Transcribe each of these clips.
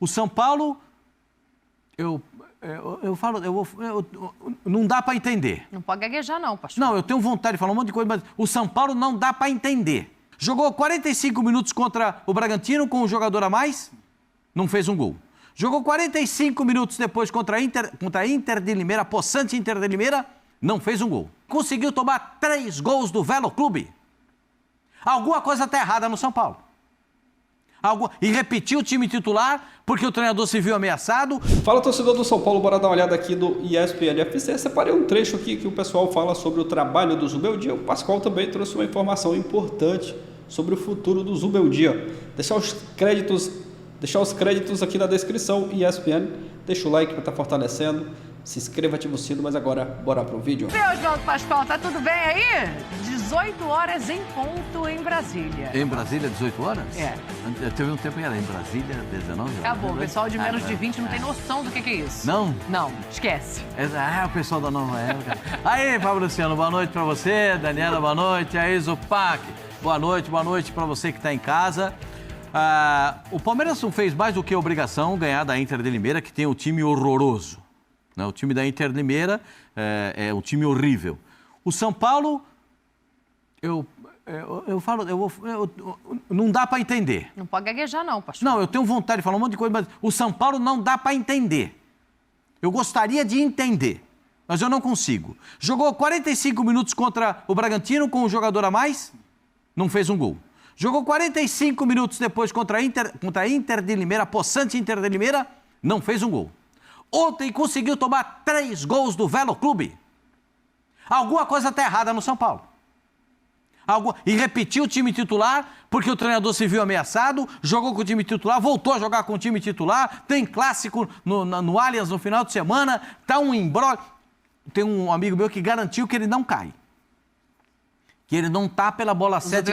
O São Paulo, não dá para entender. Não pode gaguejar não, pastor. Não, eu tenho vontade de falar um monte de coisa, mas o São Paulo não dá para entender. Jogou 45 minutos contra o Bragantino com um jogador a mais, não fez um gol. Jogou 45 minutos depois contra a Inter de Limeira, possante Inter de Limeira, não fez um gol. Conseguiu tomar 3 gols do Velo Clube. Alguma coisa está errada no São Paulo. E repetiu o time titular porque o treinador se viu ameaçado. Fala, torcedor do São Paulo, bora dar uma olhada aqui do ESPN FC. Separei um trecho aqui que o pessoal fala sobre o trabalho do Zubeldia. O Pascoal também trouxe uma informação importante sobre o futuro do Zubeldia. Deixar os créditos aqui na descrição, ESPN. Deixa o like para estar fortalecendo. Se inscreva, ativa o sino, mas agora bora pro vídeo. Meu João Pascoal, tá tudo bem aí? 18 horas em ponto em Brasília. Em Brasília, 18 horas? É. Teve um tempo que era em Brasília, 19 horas. Acabou, o pessoal de menos de 20 não tem noção do que é isso. Não? Não, esquece. O pessoal da nova época. Aí, Fábio Luciano, boa noite pra você. Daniela, boa noite. Aí, Zupac, boa noite pra você que tá em casa. O Palmeiras não fez mais do que obrigação ganhar da Inter de Limeira, que tem um time horroroso. O time da Inter de Limeira é um time horrível. O São Paulo, não dá para entender. Não pode gaguejar não, pastor. Não, eu tenho vontade de falar um monte de coisa, mas o São Paulo não dá para entender. Eu gostaria de entender, mas eu não consigo. Jogou 45 minutos contra o Bragantino com um jogador a mais, não fez um gol. Jogou 45 minutos depois contra a Inter de Limeira, possante Inter de Limeira, não fez um gol. Ontem conseguiu tomar 3 gols do Velo Clube. Alguma coisa está errada no São Paulo. E repetiu o time titular porque o treinador se viu ameaçado, jogou com o time titular, voltou a jogar com o time titular, tem clássico no Allianz no final de semana, tá um embrólio. Tem um amigo meu que garantiu que ele não cai. Que ele não tá pela bola certa.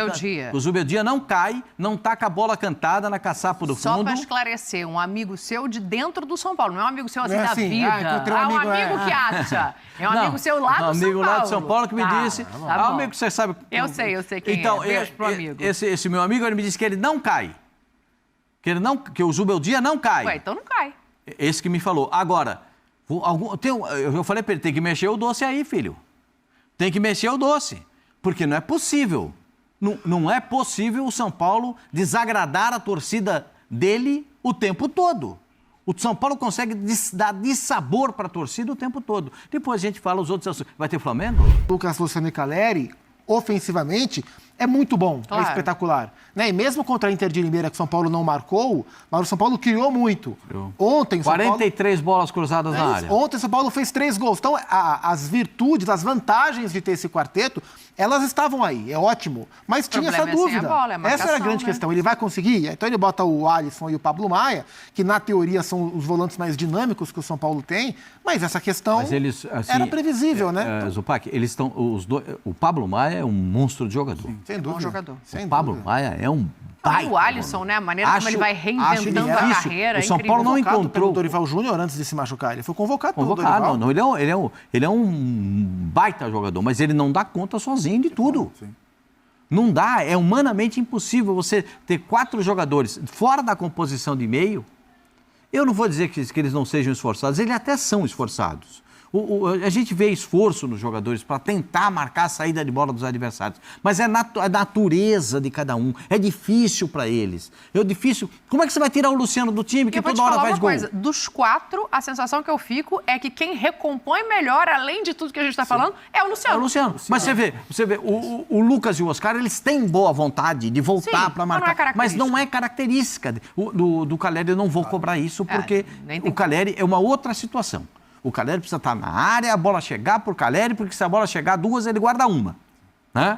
O Zubeldia não cai, não tá com a bola cantada na caçapa do fundo. Só para esclarecer, um amigo seu de dentro do São Paulo, não é um amigo seu assim da vida. Um amigo que acha. É um amigo seu lá do São Paulo. Um amigo lá de São Paulo que me disse. Tá um amigo que você sabe. Eu sei quem então, é. Beijo pro amigo. Esse meu amigo, ele me disse que ele não cai. Que o Zubeldia não cai. Ué, então não cai. Esse que me falou. Agora, eu falei para ele, tem que mexer o doce aí, filho. Tem que mexer o doce. Porque não é possível. Não é possível o São Paulo desagradar a torcida dele o tempo todo. O São Paulo consegue dar dissabor para a torcida o tempo todo. Depois a gente fala os outros assuntos. Vai ter Flamengo? Lucas Luciano e Caleri, ofensivamente, é muito bom, claro. É espetacular. E mesmo contra a Inter de Limeira, que o São Paulo não marcou, mas o São Paulo criou muito. Ontem, 43 bolas cruzadas na área. Ontem o São Paulo fez 3 gols. Então, as virtudes, as vantagens de ter esse quarteto, elas estavam aí, é ótimo. Mas tinha essa dúvida. Essa era a grande questão. Ele vai conseguir? Então ele bota o Alisson e o Pablo Maia, que na teoria são os volantes mais dinâmicos que o São Paulo tem, mas essa questão era previsível, né? Zupac, eles estão. O Pablo Maia é um monstro de jogador. Sem dúvida. Bom jogador. O Pablo Maia é um baita. E o Alisson, né? A maneira como ele vai reinventando a carreira. O São Paulo não encontrou. O Dorival Júnior antes de se machucar. Ele foi convocado pelo Dorival. Não, ele é um baita jogador, mas ele não dá conta sozinho de tudo. Sim. Não dá, é humanamente impossível você ter 4 jogadores fora da composição de meio. Eu não vou dizer que eles não sejam esforçados, eles até são esforçados. A gente vê esforço nos jogadores para tentar marcar a saída de bola dos adversários, mas é a natureza de cada um, é difícil para eles. Como é que você vai tirar o Luciano do time que toda hora faz gol? Dos 4, a sensação que eu fico é que quem recompõe melhor, além de tudo que a gente está falando, é o Luciano. É o Luciano. Mas você vê o Lucas e o Oscar, eles têm boa vontade de voltar para marcar, mas não é característica. Do Caleri eu não vou cobrar isso, porque o Caleri é uma outra situação. O Caleri precisa estar na área, a bola chegar por Caleri, porque se a bola chegar 2, ele guarda 1. Né?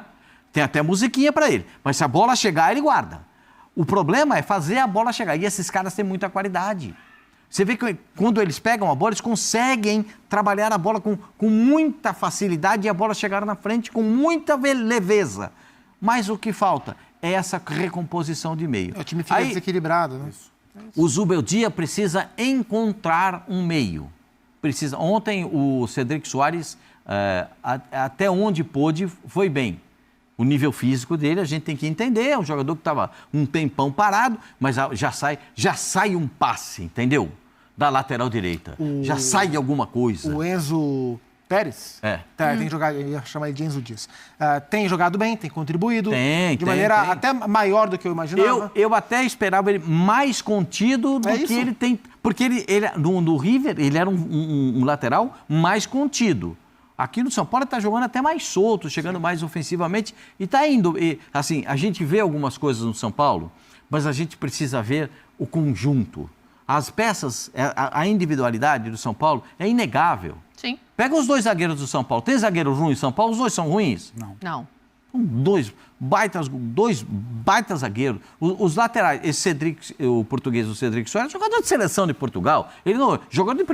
Tem até musiquinha para ele, mas se a bola chegar, ele guarda. O problema é fazer a bola chegar, e esses caras têm muita qualidade. Você vê que quando eles pegam a bola, eles conseguem trabalhar a bola com muita facilidade e a bola chegar na frente com muita leveza. Mas o que falta é essa recomposição de meio. O time fica desequilibrado, né? O Zubeldia precisa encontrar um meio. Ontem o Cedric Soares, até onde pôde, foi bem. O nível físico dele a gente tem que entender. É um jogador que estava um tempão parado, mas já sai um passe, entendeu? Da lateral direita. Já sai alguma coisa. O Enzo Pérez? Tem jogado, eu ia chamar ele de Enzo Dias. Tem jogado bem, tem contribuído. De maneira até maior do que eu imaginava. Eu até esperava ele mais contido do que ele tem. Porque ele no River, ele era um lateral mais contido. Aqui no São Paulo ele está jogando até mais solto, chegando mais ofensivamente e está indo. E, assim, a gente vê algumas coisas no São Paulo, mas a gente precisa ver o conjunto. As peças, a individualidade do São Paulo é inegável. Sim. Pega os 2 zagueiros do São Paulo. Tem zagueiro ruim em São Paulo? Os 2 são ruins? Não. Dois baitas zagueiros. Os laterais, esse Cedric, o português, o Cedric Soares, jogador de seleção de Portugal. Ele não, jogador de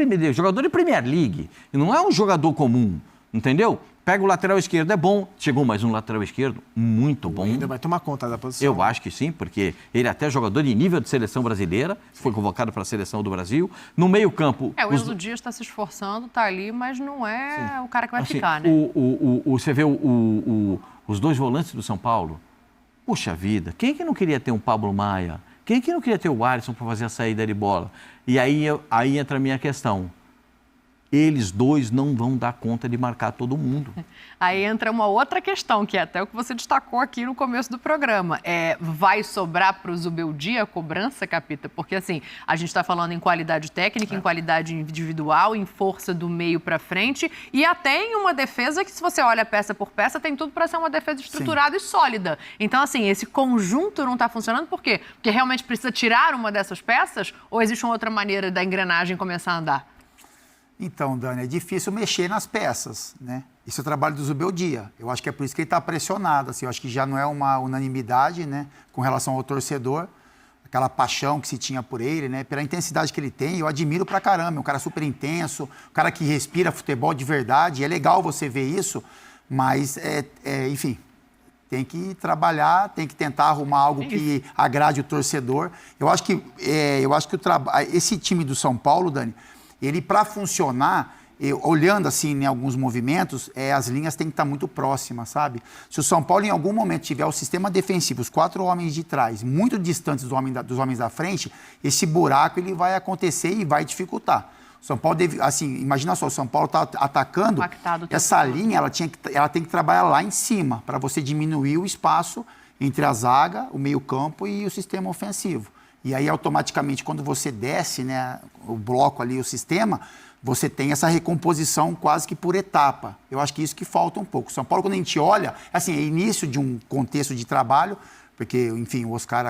Premier League. Ele não é um jogador comum, entendeu? Pega o lateral esquerdo, é bom. Chegou mais um lateral esquerdo, muito bom. Ainda vai tomar conta da posição. Eu acho que sim, porque ele é até jogador de nível de seleção brasileira, foi convocado para a seleção do Brasil. No meio-campo... O Enzo Dias está se esforçando, está ali, mas não é o cara que vai ficar, né? Você vê os 2 volantes do São Paulo. Puxa vida, quem que não queria ter um Pablo Maia? Quem que não queria ter o Alisson para fazer a saída de bola? E aí entra a minha questão. Eles 2 não vão dar conta de marcar todo mundo. Aí entra uma outra questão, que é até o que você destacou aqui no começo do programa. Vai sobrar para o Zubeldia a cobrança, Capita? Porque, assim, a gente está falando em qualidade técnica, em qualidade individual, em força do meio para frente e até em uma defesa que, se você olha peça por peça, tem tudo para ser uma defesa estruturada e sólida. Então, assim, esse conjunto não está funcionando por quê? Porque realmente precisa tirar uma dessas peças ou existe uma outra maneira da engrenagem começar a andar? Então, Dani, é difícil mexer nas peças, né? Isso é o trabalho do Zubeldia. Eu acho que é por isso que ele está pressionado. Assim, eu acho que já não é uma unanimidade, né, com relação ao torcedor, aquela paixão que se tinha por ele, né, pela intensidade que ele tem. Eu admiro pra caramba, é um cara super intenso, um cara que respira futebol de verdade. É legal você ver isso, mas, enfim, tem que trabalhar, tem que tentar arrumar algo que agrade o torcedor. Eu acho que esse time do São Paulo, Dani, ele, para funcionar, olhando assim em alguns movimentos, as linhas têm que estar muito próximas, sabe? Se o São Paulo em algum momento tiver o sistema defensivo, os 4 homens de trás, muito distantes dos homens da frente, esse buraco ele vai acontecer e vai dificultar. O São Paulo deve, assim, imagina só, o São Paulo está atacando, essa linha ela tem que trabalhar lá em cima, para você diminuir o espaço entre a zaga, o meio-campo e o sistema ofensivo. E aí, automaticamente, quando você desce, né, o bloco ali, o sistema, você tem essa recomposição quase que por etapa. Eu acho que isso que falta um pouco. São Paulo, quando a gente olha, assim, é início de um contexto de trabalho, porque, enfim, o Oscar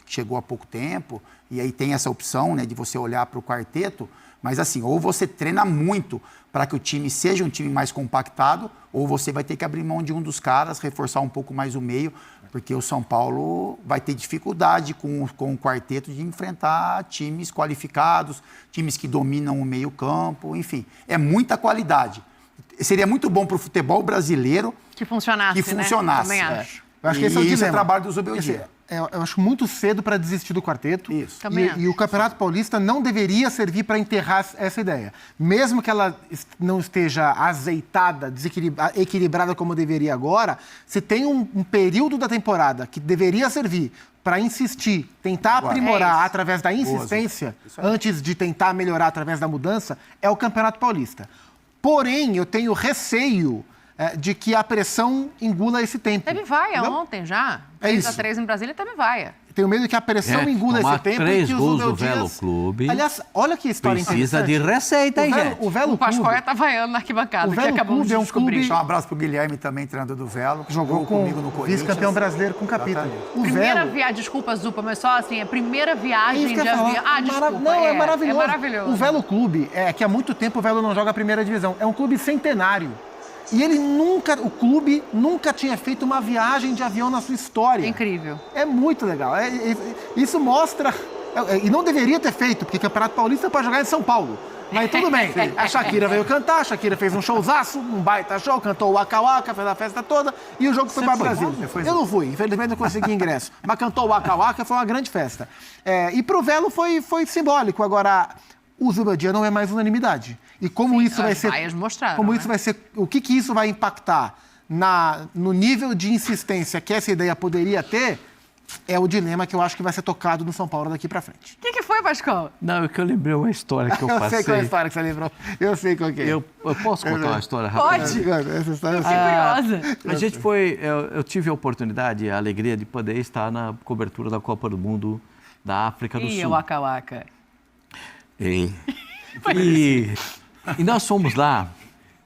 chegou há pouco tempo, e aí tem essa opção, né, de você olhar para o quarteto, mas assim, ou você treina muito para que o time seja um time mais compactado, ou você vai ter que abrir mão de um dos caras, reforçar um pouco mais o meio, porque o São Paulo vai ter dificuldade com o quarteto de enfrentar times qualificados, times que dominam o meio-campo, enfim. É muita qualidade. Seria muito bom para o futebol brasileiro que funcionasse, né? Também acho. Eu acho que esse é o dilema. É o trabalho do Zubeldia. Eu acho muito cedo para desistir do quarteto. Isso. E o Campeonato Paulista não deveria servir para enterrar essa ideia. Mesmo que ela não esteja azeitada, equilibrada como deveria agora, se tem um período da temporada que deveria servir para insistir, tentar aprimorar através da insistência, antes de tentar melhorar através da mudança, é o Campeonato Paulista. Porém, eu tenho receio de que a pressão engula esse tempo. Teve vaia ontem já. 3-3 em Brasília, teve vaia. Tenho medo que a pressão engula esse tempo. 3 gols do Velo Clube. Aliás, olha que história precisa de receita, hein, gente? O Pascoal tá vaiando na arquibancada. O Velo Clube é um clube... Deixar um abraço pro Guilherme também, treinador do Velo. Jogou comigo no Corinthians. Vice-campeão brasileiro com Capita. Primeira viagem, desculpa, Zupa, mas só assim, a primeira viagem de avião. Desculpa. Não, é maravilhoso. É maravilhoso. O Velo Clube, que há muito tempo o Velo não joga a primeira divisão. É um clube centenário. E o clube nunca tinha feito uma viagem de avião na sua história. É incrível. É muito legal. Isso mostra... E não deveria ter feito, porque o Campeonato Paulista é para jogar em São Paulo. Mas tudo bem. A Shakira veio cantar, a Shakira fez um showzaço, um baita show, cantou o Waka Waka, fez a festa toda, e o jogo foi para Brasília. Eu não fui, infelizmente não consegui ingresso. Mas cantou o Waka Waka, foi uma grande festa. E pro Velo foi simbólico. Agora, o Zubeldia não é mais unanimidade. E como isso vai ser... Mostraram, como isso vai ser... O que isso vai impactar no nível de insistência que essa ideia poderia ter, é o dilema que eu acho que vai ser tocado no São Paulo daqui para frente. O que foi, Pascoal? Não, é que eu lembrei uma história que eu passei. Eu sei qual é a história que você lembrou. Eu sei qual que é. Eu posso contar uma história rápida? Pode. Essa história Curiosa. A gente eu tive a oportunidade, a alegria de poder estar na cobertura da Copa do Mundo da África do Sul. E o Waka Waka. E nós fomos lá.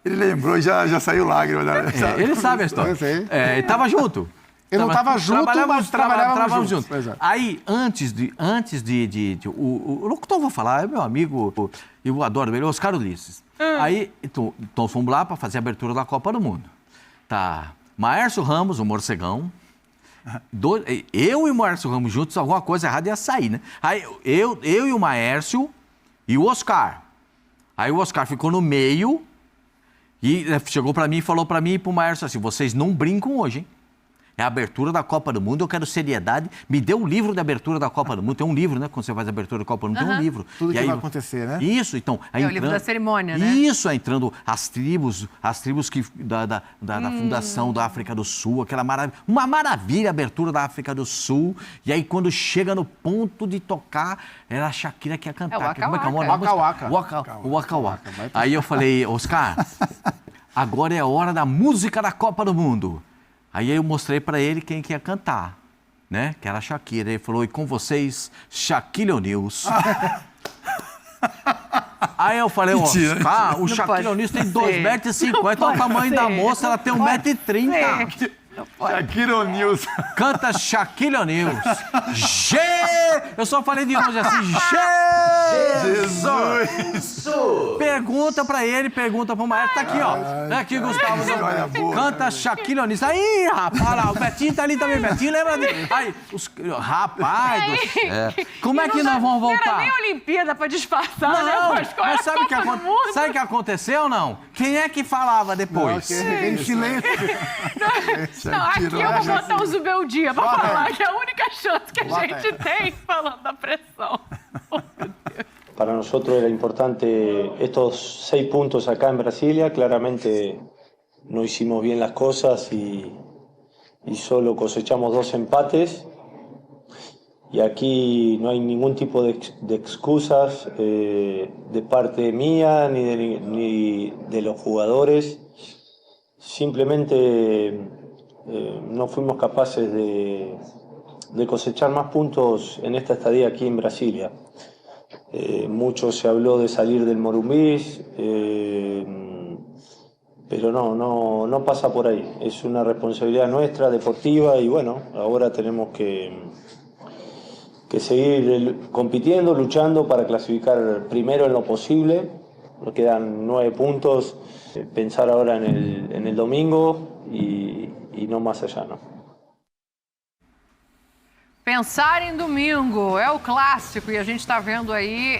Ele lembrou e já saiu lágrima. Ele sabe a história. Eu sei. Ele estava junto. Eu não estava junto, mas trabalhávamos juntos. Aí, antes o locutor, vou falar, é meu amigo, eu adoro ele, Oscar Ulisses. Aí, então fomos lá para fazer a abertura da Copa do Mundo. Tá, Maércio Ramos, o morcegão, eu e o Maércio Ramos juntos, alguma coisa errada ia sair, né? Aí, eu e o Maércio e o Oscar. Aí o Oscar ficou no meio e chegou para mim e falou para mim e para o Maércio assim, vocês não brincam hoje, hein? É a abertura da Copa do Mundo, eu quero seriedade. Me dê o livro da abertura da Copa do Mundo. Tem um livro, né? Quando você faz a abertura da Copa do Mundo, tem um livro. Tudo que vai acontecer, né? Isso, então. É o livro da cerimônia, né? Isso, entrando as tribos que, da fundação da África do Sul, aquela maravilha. Uma maravilha a abertura da África do Sul. E aí, quando chega no ponto de tocar, era a Shakira que ia cantar. É o Waka Waka. O Waka Waka. Aí eu falei, Oscar, agora é a hora da música da Copa do Mundo. Aí eu mostrei para ele quem que ia cantar, né? Que era a Shakira. Ele falou, e com vocês, Shaquille O'Neal. Aí eu falei, Oscar, o Shaquille O'Neal tem 2,50 m, olha o tamanho da moça, ela tem 1,30 m. Shaquille O'Neal. Canta Shaquille O'Neal. Eu só falei de longe assim, Jesus! Pergunta pra ele, pergunta pro Maestro. Tá aqui, ó. Tá aqui, Gustavo. Canta Shaquille O'Neal. Aí, rapaz, o Betinho tá ali também. Betinho, lembra dele? Aí, rapaz, como é que nós vamos voltar? Não era nem Olimpíada pra disfarçar, não, né? Mas sabe o que aconteceu ou não? Quem é que falava depois? Em silêncio. Não, aqui eu vou botar o Zubeldia pra falar que é a única chance que a gente tem falando da pressão. Para nosotros era importante estos 6 puntos acá en Brasilia. Claramente no hicimos bien las cosas y solo cosechamos 2 empates. Y aquí no hay ningún tipo de excusas de parte mía ni de los jugadores. Simplemente no fuimos capaces de cosechar más puntos en esta estadía aquí en Brasilia. Mucho se habló de salir del Morumbí, pero no pasa por ahí. Es una responsabilidad nuestra, deportiva, y bueno, ahora tenemos que seguir compitiendo, luchando para clasificar primero en lo posible. Nos quedan 9 puntos, pensar ahora en el domingo y no más allá, ¿no? Pensar em domingo, é o clássico, e a gente está vendo aí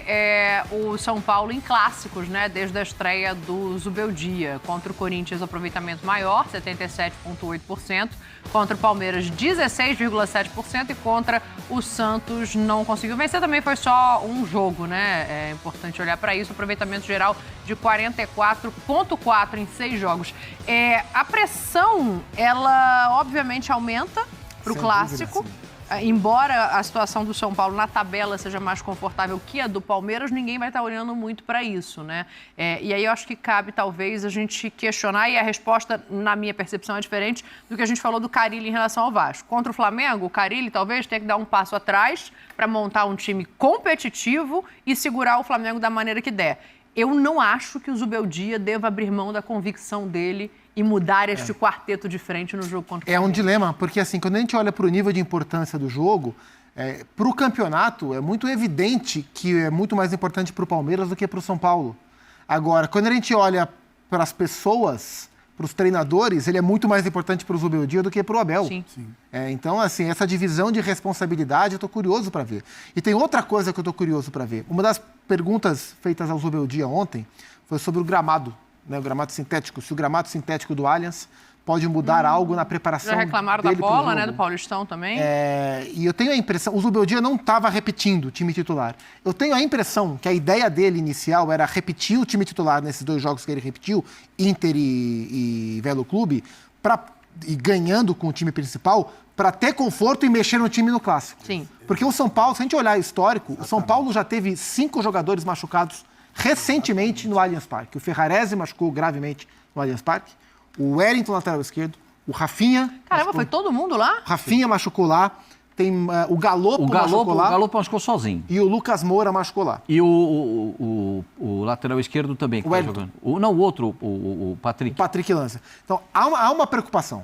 o São Paulo em clássicos, né? Desde a estreia do Zubeldia. Contra o Corinthians, aproveitamento maior, 77,8%. Contra o Palmeiras, 16,7%. E contra o Santos, não conseguiu vencer. Também foi só um jogo, né? É importante olhar para isso. Aproveitamento geral de 44,4% em 6 jogos. A pressão, ela obviamente aumenta para o clássico. Embora a situação do São Paulo na tabela seja mais confortável que a do Palmeiras, ninguém vai estar olhando muito para isso, né? E aí eu acho que cabe, talvez, a gente questionar, e a resposta, na minha percepção, é diferente do que a gente falou do Carille em relação ao Vasco. Contra o Flamengo, o Carille talvez tenha que dar um passo atrás para montar um time competitivo e segurar o Flamengo da maneira que der. Eu não acho que o Zubeldia deva abrir mão da convicção dele e mudar este quarteto de frente no jogo contra o Flamengo. É um dilema, porque assim, quando a gente olha para o nível de importância do jogo, para o campeonato é muito evidente que é muito mais importante para o Palmeiras do que para o São Paulo. Agora, quando a gente olha para as pessoas, para os treinadores, ele é muito mais importante para o Zubeldia do que para o Abel. Sim. Então, assim, essa divisão de responsabilidade eu estou curioso para ver. E tem outra coisa que eu estou curioso para ver. Uma das perguntas feitas ao Zubeldia ontem foi sobre o gramado, né, o gramado sintético. Se o gramado sintético do Allianz pode mudar algo na preparação dele. Já reclamaram da bola, né, do Paulistão também. E eu tenho a impressão, o Zubeldia não estava repetindo o time titular. Eu tenho a impressão que a ideia dele inicial era repetir o time titular nesses 2 jogos que ele repetiu, Inter e Velo Clube, e ganhando com o time principal, para ter conforto e mexer no time no clássico. Sim. Porque o São Paulo, se a gente olhar histórico, o São Paulo já teve 5 jogadores machucados recentemente no Allianz Parque. O Ferrarese machucou gravemente no Allianz Parque, o Wellington, lateral esquerdo, o Rafinha... Caramba, foi todo mundo lá? O Rafinha machucou lá, tem o Galopo machucou lá. O Galopo machucou sozinho. E o Lucas Moura machucou lá. E o lateral esquerdo também, que tá jogando. O outro, o Patrick. O Patrick Lança. Então, há uma preocupação.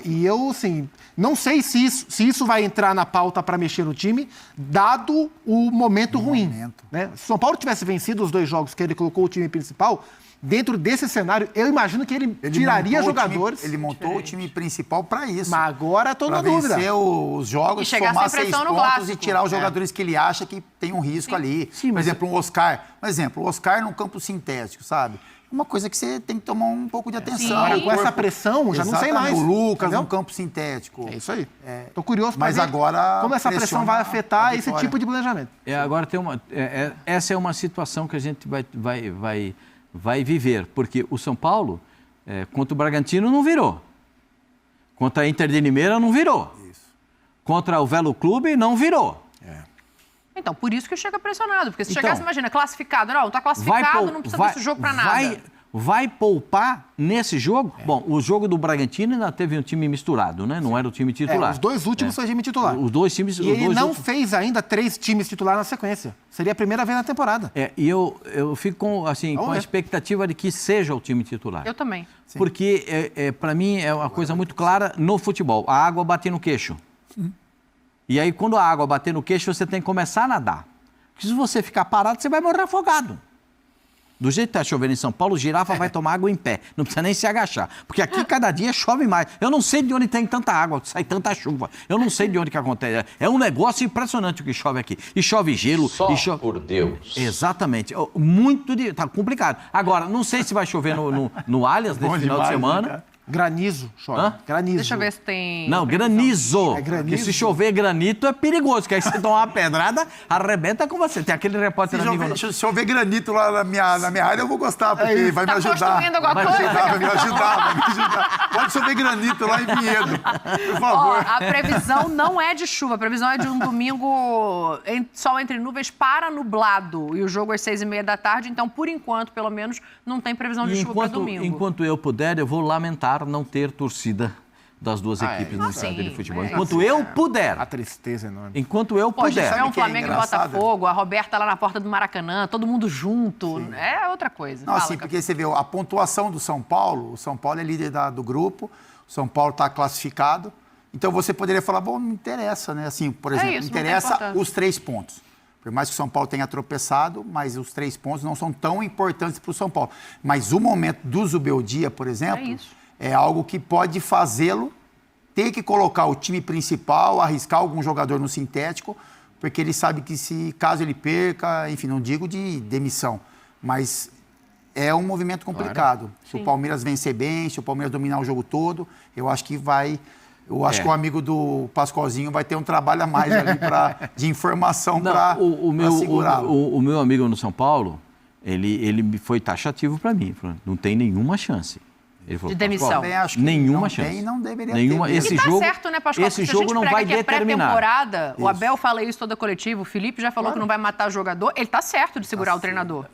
E eu, assim, não sei se isso vai entrar na pauta para mexer no time, dado o momento ruim. Né? Se o São Paulo tivesse vencido os 2 jogos que ele colocou o time principal, dentro desse cenário, eu imagino que ele tiraria jogadores. Ele montou o time principal para isso. Mas agora estou na dúvida. Para vencer os jogos, somar 6 pontos e tirar os jogadores que ele acha que tem um risco ali. Sim, por exemplo, o Oscar num campo sintético, sabe? Uma coisa que você tem que tomar um pouco de atenção. Agora, com essa pressão, já não sei mais. O Lucas num campo sintético. É isso aí. Tô curioso para ver agora como essa pressão vai afetar esse tipo de planejamento. Agora essa é uma situação que a gente vai viver, porque o São Paulo, contra o Bragantino, não virou. Contra a Inter de Limeira, não virou. Isso. Contra o Velo Clube, não virou. Então, por isso que chega pressionado. Porque se chegasse, imagina, classificado. Não, tá classificado, não precisa desse jogo para nada. Vai poupar nesse jogo? Bom, o jogo do Bragantino ainda teve um time misturado, né? Não era o time titular. Os 2 últimos foi time titular. Os 2 times... E ele não fez ainda 3 times titulares na sequência. Seria a primeira vez na temporada. E eu fico com a expectativa de que seja o time titular. Eu também. Sim. Porque, para mim, é uma coisa muito clara no futebol. A água bate no queixo. E aí, quando a água bater no queixo, você tem que começar a nadar. Porque se você ficar parado, você vai morrer afogado. Do jeito que está chovendo em São Paulo, girafa vai tomar água em pé. Não precisa nem se agachar. Porque aqui, cada dia, chove mais. Eu não sei de onde tem tanta água, sai tanta chuva. Eu não sei de onde que acontece. É um negócio impressionante o que chove aqui. E chove gelo. Só por Deus. Exatamente. Tá complicado. Agora, não sei se vai chover no Allianz nesse final de semana. Né? Granizo, chove. Granizo. Deixa eu ver se tem... Não, granizo. É granizo. Porque se chover granito é perigoso, porque aí você toma uma pedrada, arrebenta com você. Tem aquele repórter amigo... Se chover granito lá na minha área, eu vou gostar, porque vai me ajudar. Vai me ajudar. Pode chover granito lá em Vinhedo, por favor. A previsão não é de chuva, a previsão é de um domingo sol entre nuvens para nublado. E o jogo às 6h30 da tarde, então, por enquanto, pelo menos, não tem previsão de chuva para domingo. Enquanto eu puder, eu vou lamentar não ter torcida das duas equipes no estádio de futebol. Enquanto eu puder. A tristeza enorme. Enquanto eu puder. Se tiver um Flamengo e Botafogo, a Roberta lá na porta do Maracanã, todo mundo junto, é outra coisa. Não, assim, porque você vê a pontuação do São Paulo, o São Paulo é líder do grupo, o São Paulo está classificado, então você poderia falar, bom, não interessa, né? Assim, por exemplo, interessa os 3 pontos. Por mais que o São Paulo tenha tropeçado, mas os 3 pontos não são tão importantes para o São Paulo. Mas o momento do Zubeldia, por exemplo... É algo que pode fazê-lo ter que colocar o time principal, arriscar algum jogador no sintético, porque ele sabe que caso ele perca, enfim, não digo de demissão, mas é um movimento complicado. Se o Palmeiras vencer bem, se o Palmeiras dominar o jogo todo, eu acho que vai... Eu acho que o amigo do Pascoalzinho vai ter um trabalho a mais ali de informação para segurá-lo. O meu amigo no São Paulo, ele foi taxativo para mim. Não tem nenhuma chance. Ele falou, de demissão. Nenhuma chance. Não deveria ter. Esse jogo, certo, né, Pascoal? Esse jogo não vai determinar. Pré-temporada, o Abel fala isso toda a coletiva, o Felipe já falou que não vai matar o jogador. Ele está certo de segurar o treinador.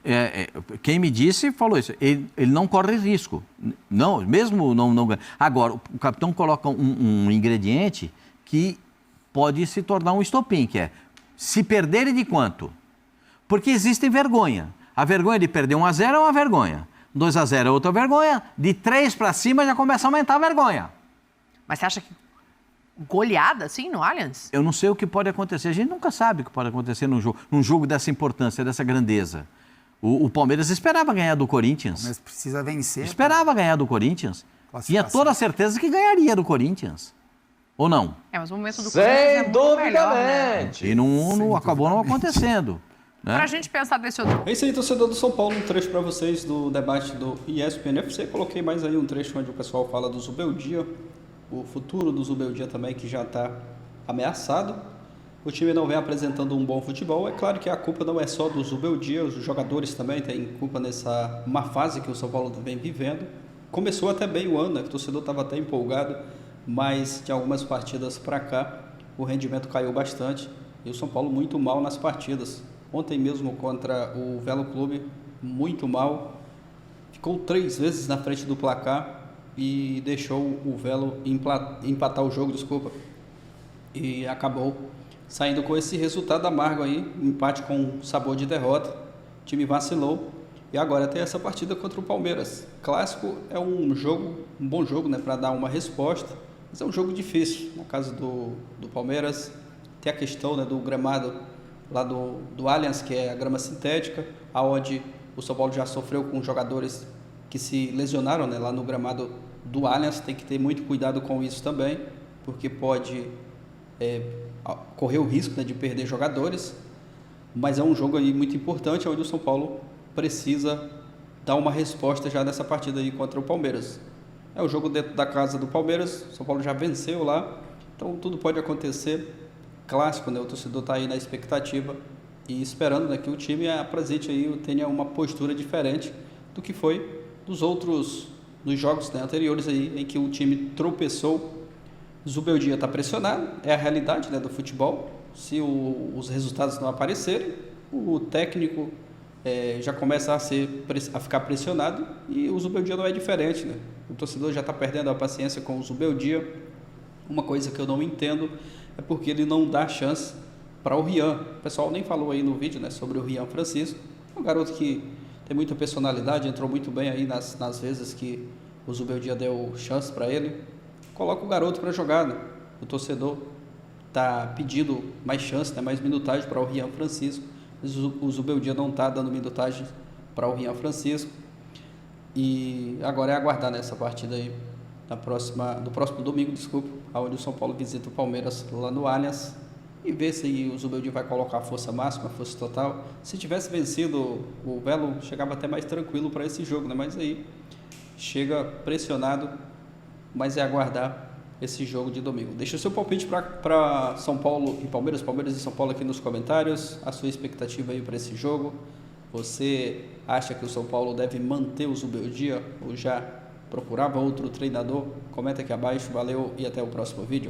Quem me disse falou isso. Ele não corre risco. Não, mesmo não ganha. Agora, o capitão coloca um ingrediente que pode se tornar um estopim, que é se perderem de quanto? Porque existe vergonha. A vergonha de perder 1-0 é uma vergonha. 2-0 é outra vergonha, de 3 para cima já começa a aumentar a vergonha. Mas você acha que goleada, assim, no Allianz? Eu não sei o que pode acontecer. A gente nunca sabe o que pode acontecer num jogo dessa importância, dessa grandeza. O Palmeiras esperava ganhar do Corinthians. O Palmeiras precisa vencer. Esperava ganhar do Corinthians. Tinha toda a certeza que ganharia do Corinthians. Ou não? Mas o momento do Corinthians é muito melhor, né? E não acabou não acontecendo. Né? Pra gente pensar desse outro... É isso aí, torcedor do São Paulo, um trecho para vocês do debate do ESPN FC. Coloquei mais aí um trecho onde o pessoal fala do Zubeldia, o futuro do Zubeldia também, que já está ameaçado. O time não vem apresentando um bom futebol. É claro que a culpa não é só do Zubeldia, os jogadores também têm culpa nessa má fase que o São Paulo vem vivendo. começou até bem o ano, né? O torcedor estava até empolgado, mas de algumas partidas para cá o rendimento caiu bastante e o São Paulo muito mal nas partidas. Ontem mesmo contra o Velo Clube, muito mal, ficou 3 vezes na frente do placar e deixou o Velo empatar o jogo, e acabou saindo com esse resultado amargo aí, um empate com sabor de derrota. O time vacilou e agora tem essa partida contra o Palmeiras. Clássico é um bom jogo, né, para dar uma resposta, mas é um jogo difícil. No caso do Palmeiras, tem a questão, né, do gramado lá do Allianz, que é a grama sintética, aonde o São Paulo já sofreu com jogadores que se lesionaram, né, lá no gramado do Allianz. Tem que ter muito cuidado com isso também, porque pode correr o risco, né, de perder jogadores, mas é um jogo aí muito importante, onde o São Paulo precisa dar uma resposta já nessa partida aí contra o Palmeiras. É um jogo dentro da casa do Palmeiras, o São Paulo já venceu lá, então tudo pode acontecer. Clássico, né, o torcedor está aí na expectativa e esperando, né, que o time apresente aí, tenha uma postura diferente do que foi nos jogos, né, anteriores aí, em que o time tropeçou. Zubeldia está pressionado, é a realidade, né, do futebol. Se os resultados não aparecerem, o técnico já começa a ficar pressionado, e o Zubeldia não é diferente, né? O torcedor já está perdendo a paciência com o Zubeldia. Uma coisa que eu não entendo é porque ele não dá chance para o Rian. O pessoal nem falou aí no vídeo, né, sobre o Rian Francisco, um garoto que tem muita personalidade, entrou muito bem aí nas vezes que o Zubeldia deu chance para ele. Coloca o garoto para jogar, né? O torcedor está pedindo mais chance, né, mais minutagem para o Rian Francisco, mas o Zubeldia não está dando minutagem para o Rian Francisco. E agora é aguardar nessa partida aí, no próximo domingo, onde o São Paulo visita o Palmeiras lá no Allianz, e ver se o Zubeldia vai colocar a força máxima, a força total. Se tivesse vencido o Velo, chegava até mais tranquilo para esse jogo, né? Mas aí chega pressionado, mas é aguardar esse jogo de domingo. Deixa o seu palpite para São Paulo e Palmeiras e São Paulo aqui nos comentários, a sua expectativa aí para esse jogo. Você acha que o São Paulo deve manter o Zubeldia ou já procurava outro treinador? Comenta aqui abaixo, valeu e até o próximo vídeo.